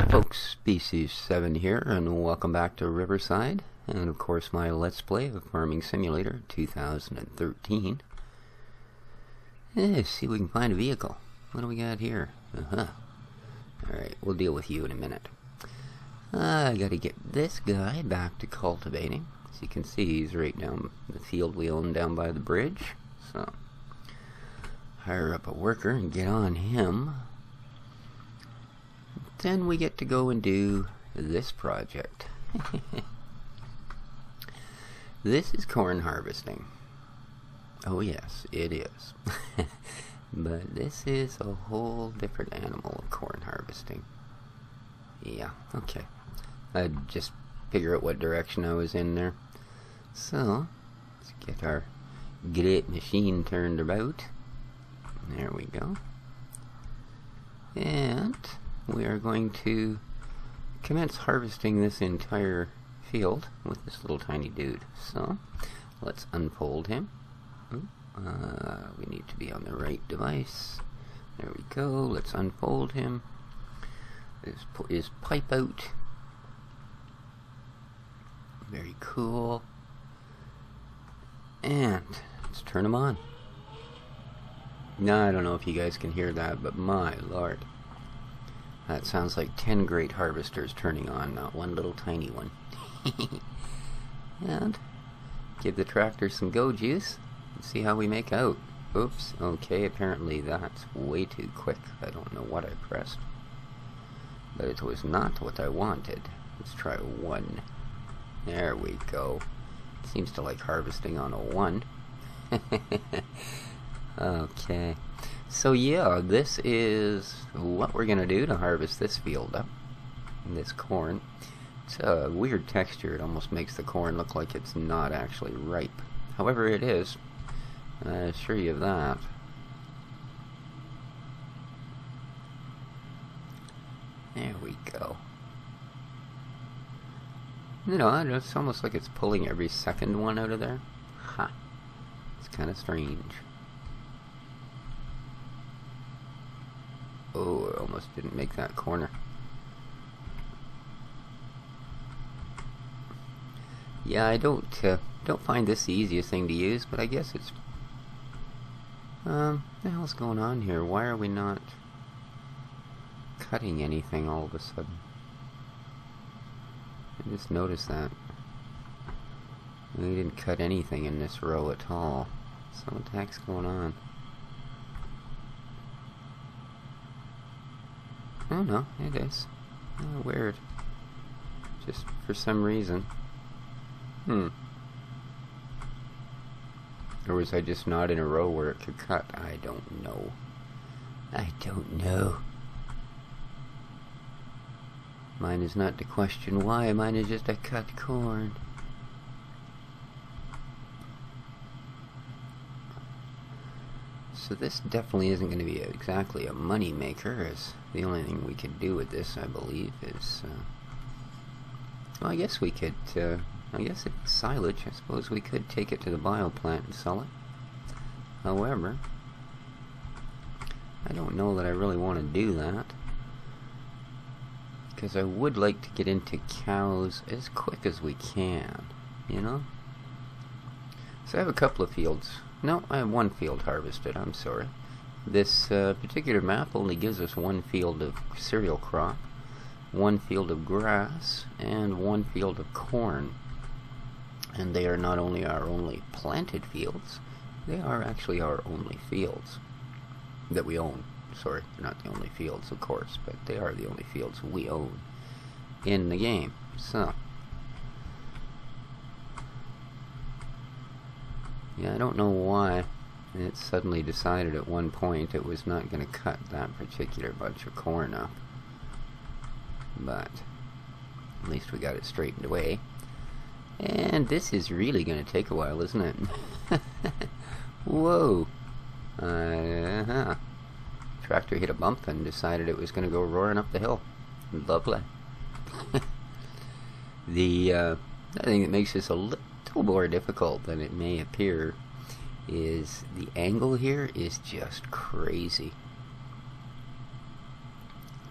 Folks, Species 7 here, and welcome back to Riverside, and of course my Let's Play of Farming Simulator 2013. Let's see if we can find a vehicle. What do we got here? Alright, we'll deal with you in a minute. I gotta get this guy back to cultivating. As you can see, he's right down the field we own down by the bridge. So, hire up a worker and get on him. Then we get to go and do this project. This is corn harvesting. Oh yes, it is. But this is a whole different animal of corn harvesting. Yeah, okay. I'd just figure out what direction I was in there. So, let's get our great machine turned about. There we go. And we are going to commence harvesting this entire field with this little tiny dude. So, let's unfold him. We need to be on the right device. There we go. Let's unfold him. Let's put his pipe out. Very cool. And let's turn him on. Now, I don't know if you guys can hear that, but my lord. That sounds like 10 great harvesters turning on, not one little tiny one. And give the tractor some go juice and see how we make out. Oops, okay, apparently that's way too quick. I don't know what I pressed. But it was not what I wanted. Let's try 1. There we go. Seems to like harvesting on a 1. Okay. So yeah, this is what we're going to do to harvest this field up. This corn. It's a weird texture. It almost makes the corn look like it's not actually ripe. However, it is. I assure you of that. There we go. You know, it's almost like it's pulling every second one out of there. Ha! It's kind of strange. Oh, I almost didn't make that corner. Yeah, I don't find this the easiest thing to use, but I guess it's... what the hell's going on here? Why are we not cutting anything all of a sudden? I just noticed that. We didn't cut anything in this row at all. So what the heck's going on? Oh no, it is. Oh, weird. Just for some reason. Or was I just not in a row where it could cut? I don't know. I don't know. Mine is not to question why, mine is just a cut corn. So this definitely isn't going to be exactly a money maker, as the only thing we could do with this, I believe, is, well, I guess we could, I guess it's silage. I suppose we could take it to the bio plant and sell it. However, I don't know that I really want to do that, because I would like to get into cows as quick as we can, you know? So I have a couple of fields. No, I have 1 field harvested, I'm sorry. This particular map only gives us 1 field of cereal crop, 1 field of grass, and 1 field of corn. And they are not only our only planted fields, they are actually our only fields that we own. Sorry, they're not the only fields, of course, but they are the only fields we own in the game. So, yeah, I don't know why it suddenly decided at one point it was not going to cut that particular bunch of corn up. But at least we got it straightened away. And this is really going to take a while, isn't it? Whoa. Tractor hit a bump and decided it was going to go roaring up the hill. Lovely. The thing that makes this a little more difficult than it may appear is the angle here is just crazy.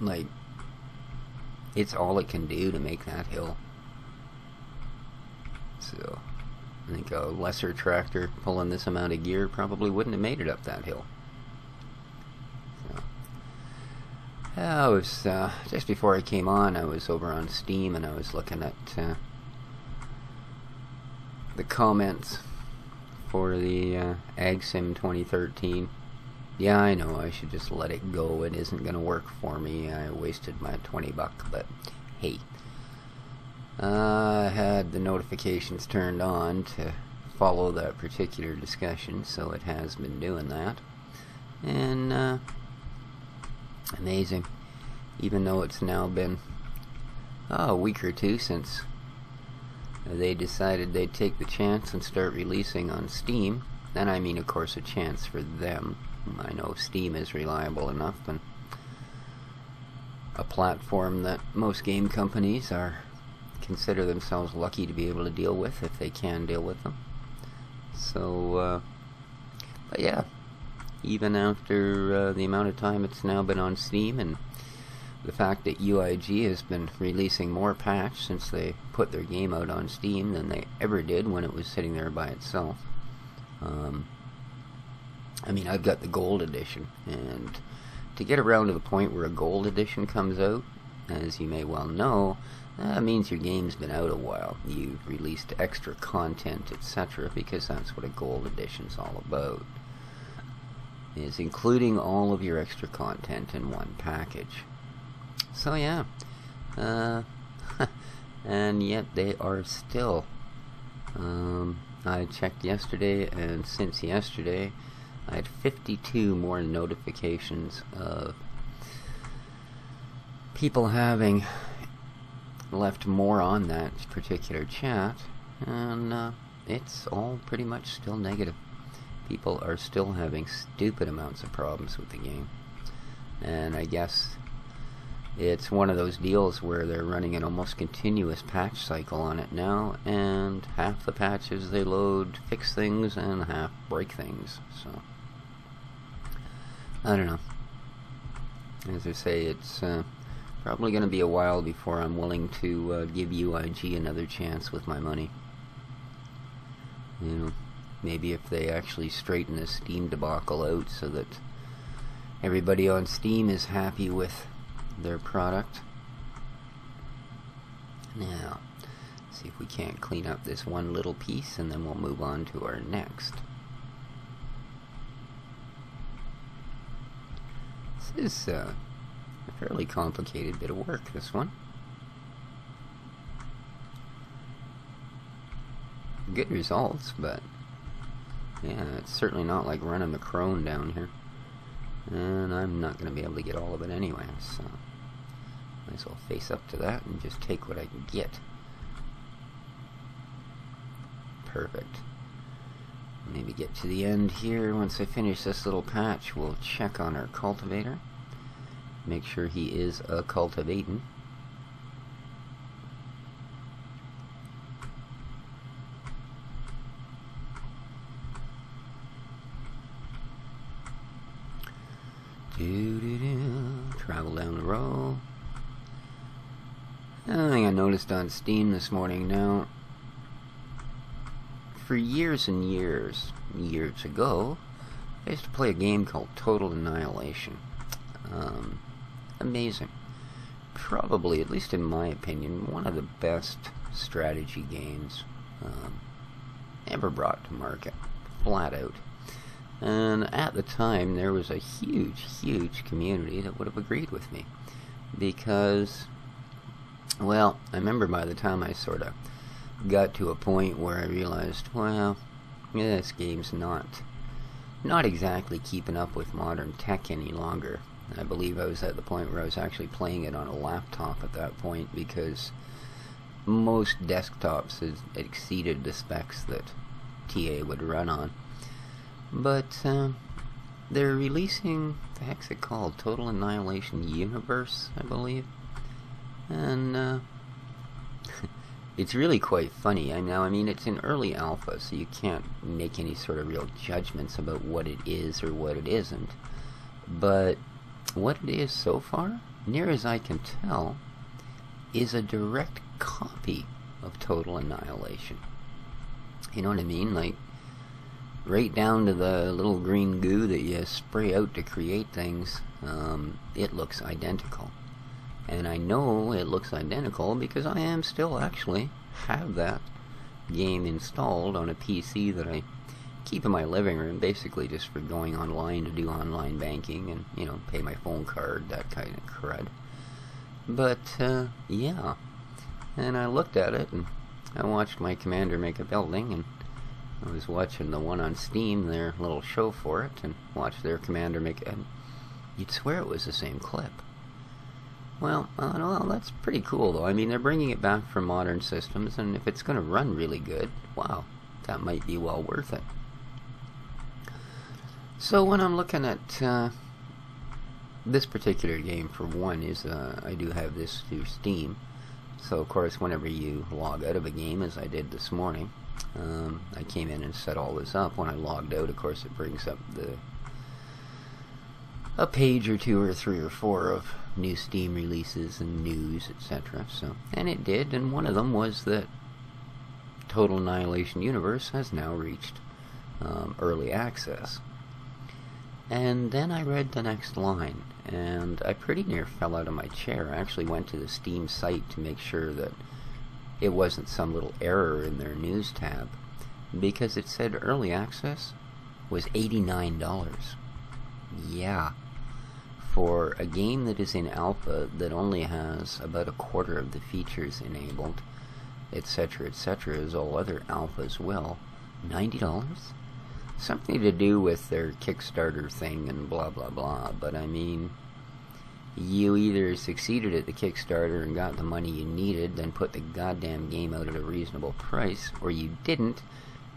Like, it's all it can do to make that hill. So I think a lesser tractor pulling this amount of gear probably wouldn't have made it up that hill. So, I was just before I came on, I was over on Steam and I was looking at the comments for the Ag Sim 2013. Yeah, I know, I should just let it go. It isn't going to work for me. I wasted my $20, but hey. I had the notifications turned on to follow that particular discussion, so it has been doing that. And, amazing. Even though it's now been a week or two since they decided they'd take the chance and start releasing on Steam. And I mean, of course, a chance for them. I know Steam is reliable enough and a platform that most game companies consider themselves lucky to be able to deal with, if they can deal with them. So, but yeah, even after the amount of time it's now been on Steam, and the fact that UIG has been releasing more patch since they put their game out on Steam than they ever did when it was sitting there by itself. I mean, I've got the Gold Edition, and to get around to the point where a Gold Edition comes out, as you may well know, that means your game's been out a while. You've released extra content, etc., because that's what a Gold Edition's all about. Is including all of your extra content in one package. So yeah, and yet they are still, I checked yesterday, and since yesterday I had 52 more notifications of people having left more on that particular chat, and it's all pretty much still negative. People are still having stupid amounts of problems with the game, and I guess it's one of those deals where they're running an almost continuous patch cycle on it now, and half the patches they load fix things and half break things. So I don't know. As I say, it's probably going to be a while before I'm willing to give UIG another chance with my money. You know, maybe if they actually straighten this Steam debacle out so that everybody on Steam is happy with their product. Now, see if we can't clean up this one little piece, and then we'll move on to our next. This is a fairly complicated bit of work, this one. Good results, but yeah, it's certainly not like running the crone down here. And I'm not going to be able to get all of it anyway, so might as well face up to that and just take what I can get. Perfect. Maybe get to the end here. Once I finish this little patch, we'll check on our cultivator. Make sure he is cultivating. Travel down the road. Another thing I noticed on Steam this morning now, for years and years ago, I used to play a game called Total Annihilation. Amazing. Probably, at least in my opinion, one of the best strategy games ever brought to market. Flat out. And at the time, there was a huge community that would have agreed with me. Because, well, I remember by the time I sort of got to a point where I realized, well, this game's not exactly keeping up with modern tech any longer. I believe I was at the point where I was actually playing it on a laptop at that point, because most desktops had exceeded the specs that TA would run on. But they're releasing, the heck's it called? Total Annihilation Universe, I believe. And it's really quite funny. I mean, it's in early alpha, so you can't make any sort of real judgments about what it is or what it isn't. But what it is so far, near as I can tell, is a direct copy of Total Annihilation. You know what I mean? Like, right down to the little green goo that you spray out to create things, it looks identical. And I know it looks identical because I am still actually have that game installed on a PC that I keep in my living room, basically just for going online to do online banking and, you know, pay my phone card, that kind of crud. But, yeah. And I looked at it, and I watched my commander make a building, and I was watching the one on Steam, their little show for it, and watched their commander make it, and you'd swear it was the same clip. Well, that's pretty cool, though. I mean, they're bringing it back from modern systems, and if it's going to run really good, wow, that might be well worth it. So when I'm looking at this particular game, for one, is I do have this through Steam. So, of course, whenever you log out of a game, as I did this morning, I came in and set all this up. When I logged out, of course, it brings up a page or two or three or four of new Steam releases and news, etc. So, and it did, and one of them was that Total Annihilation Universe has now reached early access. And then I read the next line, and I pretty near fell out of my chair. I actually went to the Steam site to make sure that it wasn't some little error in their news tab, because it said early access was $89. Yeah. For a game that is in alpha that only has about a quarter of the features enabled, etc., as all other alphas will, $90? Something to do with their Kickstarter thing and blah blah blah, but I mean, you either succeeded at the Kickstarter and got the money you needed, then put the goddamn game out at a reasonable price, or you didn't,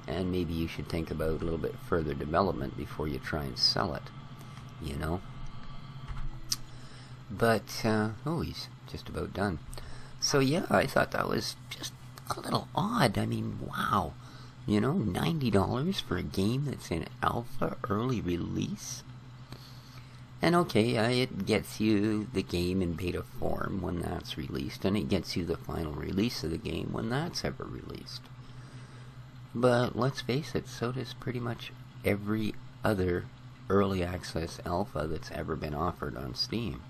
and maybe you should think about a little bit further development before you try and sell it, you know? But, oh, he's just about done. So yeah, I thought that was just a little odd. I mean, wow. You know, $90 for a game that's in alpha early release? And okay, it gets you the game in beta form when that's released, and it gets you the final release of the game when that's ever released. But let's face it, so does pretty much every other early access alpha that's ever been offered on Steam.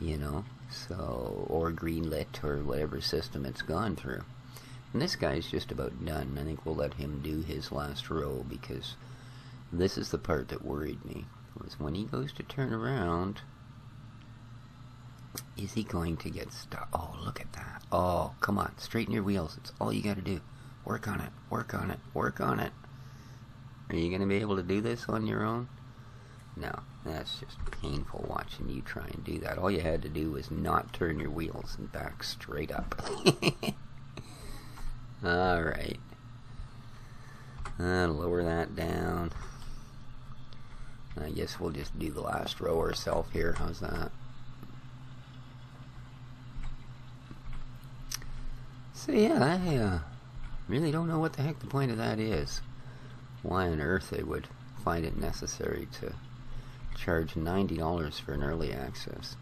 You know, so, or greenlit, or whatever system it's gone through. And this guy's just about done. I think we'll let him do his last row, because this is the part that worried me. Was when he goes to turn around, is he going to get stuck? Oh, look at that. Oh, come on, straighten your wheels. It's all you got to do. Work on it, work on it, work on it. Are you going to be able to do this on your own? No, that's just painful watching you try and do that. All you had to do was not turn your wheels and back straight up. Alright. Lower that down. I guess we'll just do the last row ourselves here. How's that? So yeah, I really don't know what the heck the point of that is. Why on earth they would find it necessary to charge $90 for an early access.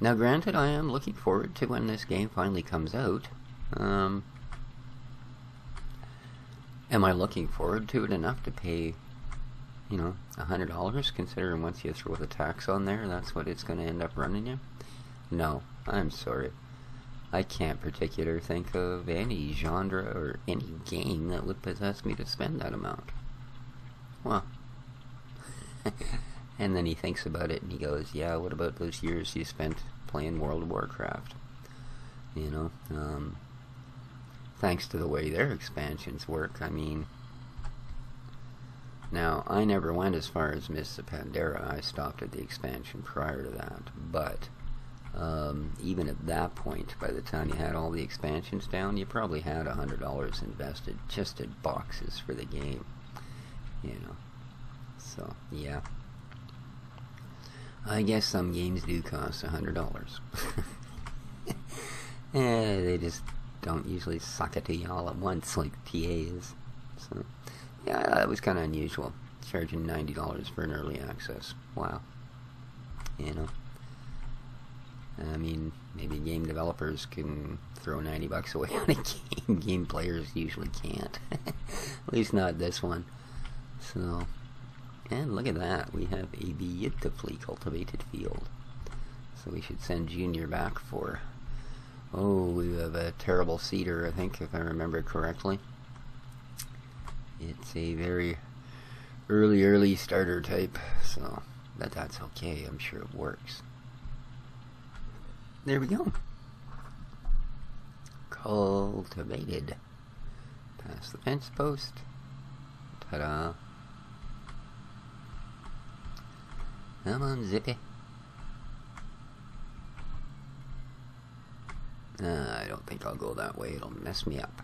Now granted, I am looking forward to when this game finally comes out. Am I looking forward to it enough to pay, you know, $100, considering once you throw the tax on there, that's what it's going to end up running you? No, I'm sorry. I can't particularly think of any genre or any game that would possess me to spend that amount. Well, and then he thinks about it and he goes, yeah, what about those years you spent playing World of Warcraft? You know, thanks to the way their expansions work. I mean, now, I never went as far as Mists of Pandaria. I stopped at the expansion prior to that, but even at that point, by the time you had all the expansions down, you probably had $100 invested just in boxes for the game, you know. So, yeah. I guess some games do cost $100. They just don't usually suck it to you all at once like TA is. So, yeah, that was kind of unusual, charging $90 for an early access. Wow. You know. I mean, maybe game developers can throw 90 bucks away on a game. Game players usually can't. At least not this one. So, and look at that. We have a beautifully cultivated field. So we should send Junior back for... Oh, we have a terrible cedar, I think, if I remember correctly. It's a very early starter type, so... But that's okay. I'm sure it works. There we go. Cultivated. Past the fence post. Ta-da. Come on, Zippy. I don't think I'll go that way. It'll mess me up.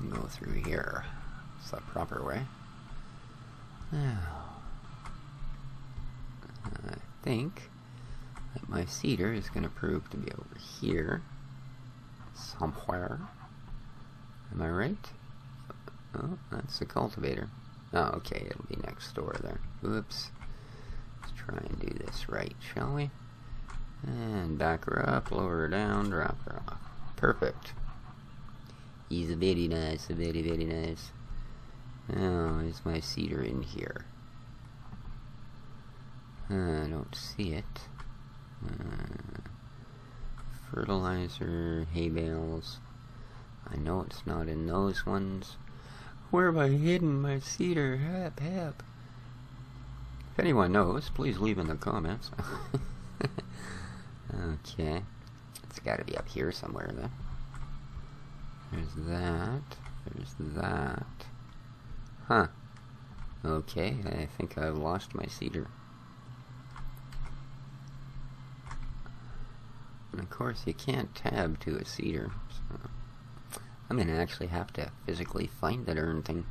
Go through here. It's the proper way. Now, I think that my cedar is going to prove to be over here somewhere. Am I right? Oh, that's the cultivator. Oh, okay, it'll be next door there. Oops. Let's try and do this right, shall we? And back her up, lower her down, drop her off. Perfect. He's very nice, very nice. Now, is my cedar in here? I don't see it. Fertilizer, hay bales. I know it's not in those ones. Where have I hidden my cedar? Help, help. If anyone knows, please leave in the comments. Okay. It's gotta be up here somewhere then. There's that. There's that. Huh. Okay, I think I've lost my cedar. And of course, you can't tab to a cedar, so I'm gonna actually have to physically find the darn thing.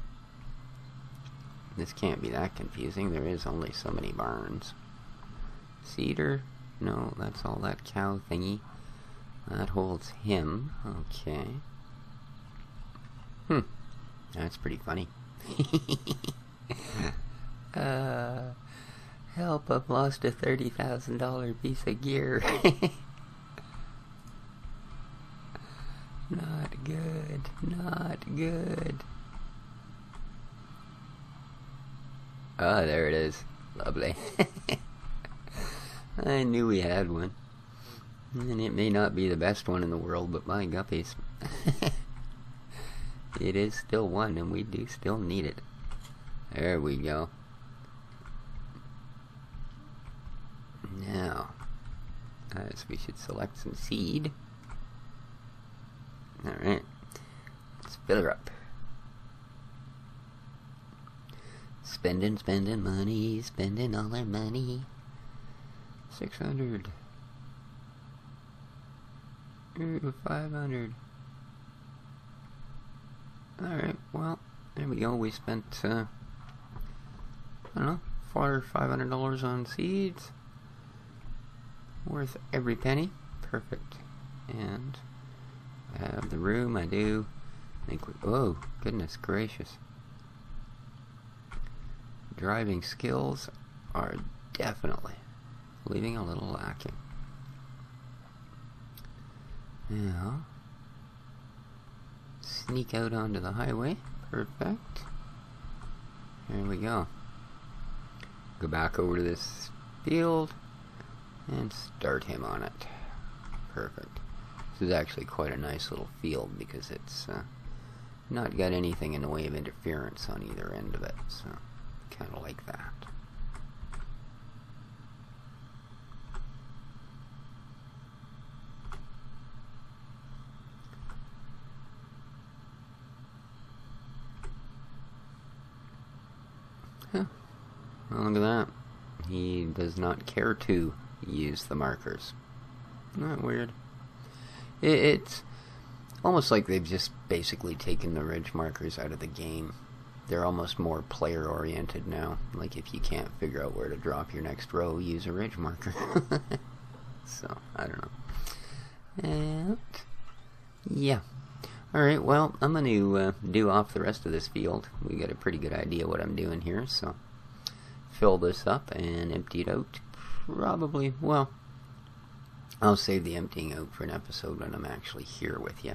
This can't be that confusing. There is only so many barns. Cedar? No, that's all that cow thingy. That holds him. Okay. That's pretty funny. Help, I've lost a $30,000 piece of gear. Not good, not good. Ah, there it is. Lovely. I knew we had one. And it may not be the best one in the world, but my guppies. It is still one, and we do still need it. There we go. Now, so we should select some seed. Alright. Let's fill her up. Spending money, spending all our money. 600. Ooh, 500. Alright, well, there we go. We spent, I don't know, $400 or $500 on seeds. Worth every penny. Perfect. And I have the room, I do. I think we, oh, goodness gracious. Driving skills are definitely leaving a little lacking. Now, sneak out onto the highway. Perfect. There we go. Go back over to this field and start him on it. Perfect. This is actually quite a nice little field because it's not got anything in the way of interference on either end of it, so kind of like that. Huh. Well, look at that. He does not care to use the markers. Isn't that weird? It's almost like they've just basically taken the ridge markers out of the game. They're almost more player-oriented now. Like, if you can't figure out where to drop your next row, use a ridge marker. So, I don't know. And, yeah. Alright, well, I'm going to do off the rest of this field. We got a pretty good idea what I'm doing here, so fill this up and empty it out. Probably, well, I'll save the emptying out for an episode when I'm actually here with you.